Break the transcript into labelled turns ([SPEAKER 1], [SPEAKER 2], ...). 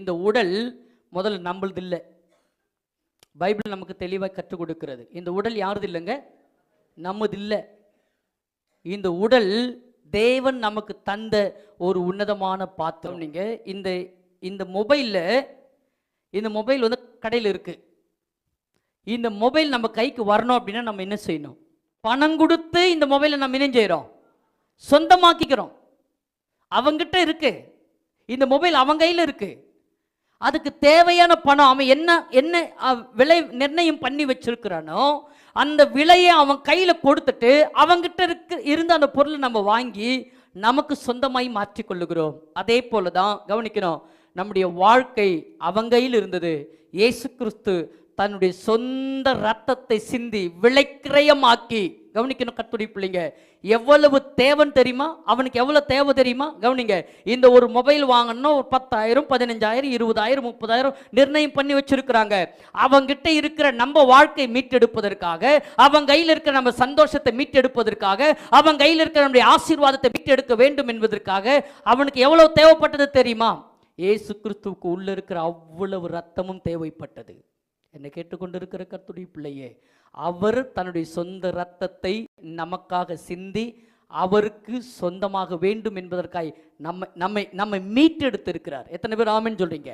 [SPEAKER 1] இந்த உடல் முதல்ல நம்மளது இல்லை. பைபிள் நமக்கு தெளிவாக கற்றுக் கொடுக்கிறது. இந்த உடல் யாருது இல்லைங்க, நம்மது இல்லை. இந்த உடல் தேவன் நமக்கு தந்த ஒரு உன்னதமான பாத்திரம். நீங்க இந்த இந்த மொபைல்ல, இந்த மொபைல் வந்து கடையில் இருக்கு. இந்த மொபைல் நம்ம கைக்கு வரணும் அப்படின்னா நம்ம என்ன செய்யணும்? பணம் கொடுத்து இந்த மொபைலை நம்ம என்ன செய்யறோம்? சொந்தமாக்கிக்கிறோம். அவங்கிட்ட இருக்கு, இந்த மொபைல் அவங்க கையில் இருக்கு. அதுக்கு தேவையான பணம் அவன் என்ன என்ன விலை நிர்ணயம் பண்ணி வச்சிருக்கிறானோ அந்த விலையை அவன் கையில கொடுத்துட்டு அவங்கிட்ட இருந்த அந்த பொருளை நம்ம வாங்கி நமக்கு சொந்தமாய் மாற்றிக்கொள்ளுகிறோம். அதே போலதான் கவனிக்கணும், நம்முடைய வாழ்க்கை அவங்க கையில் இருந்தது. இயேசு கிறிஸ்து தன்னுடைய சொந்த ரத்தத்தை சிந்தி விலைக்கிரயமாக்கி, கவனிக்கணும் கர்த்தருடைய பிள்ளைங்க, எவ்வளவு தேவைன்னு தெரியுமா? அவனுக்கு எவ்வளவு தேவை தெரியுமா? கவனிங்க, இந்த ஒரு மொபைல் வாங்கணும்னா ஒரு 10,000 15,000 20,000 30,000 நிர்ணயம் பண்ணி வச்சிருக்கிறாங்க. அவங்கிட்ட இருக்கிற நம்ம வாழ்க்கை மீட்டெடுப்பதற்காக, அவன் கையில் இருக்கிற நம்ம சந்தோஷத்தை மீட்டெடுப்பதற்காக, அவன் கையில் இருக்கிற நம்முடைய ஆசீர்வாதத்தை மீட்டெடுக்க வேண்டும் என்பதற்காக அவனுக்கு எவ்வளவு தேவைப்பட்டது தெரியுமா? இயேசு கிறிஸ்துவுக்கு உள்ள இருக்கிற அவ்வளவு ரத்தமும் தேவைப்பட்டது. என்னை கேட்டுக்கொண்டிருக்கிற கர்த்தருடைய பிள்ளையே, அவர் தன்னுடைய சொந்த இரத்தத்தை நமக்காக சிந்தி அவருக்கு சொந்தமாக வேண்டும் என்பதற்காக நம்மை மீட்டெடுத்திருக்கிறார். எத்தனை பேர் ஆமென் சொல்றீங்க?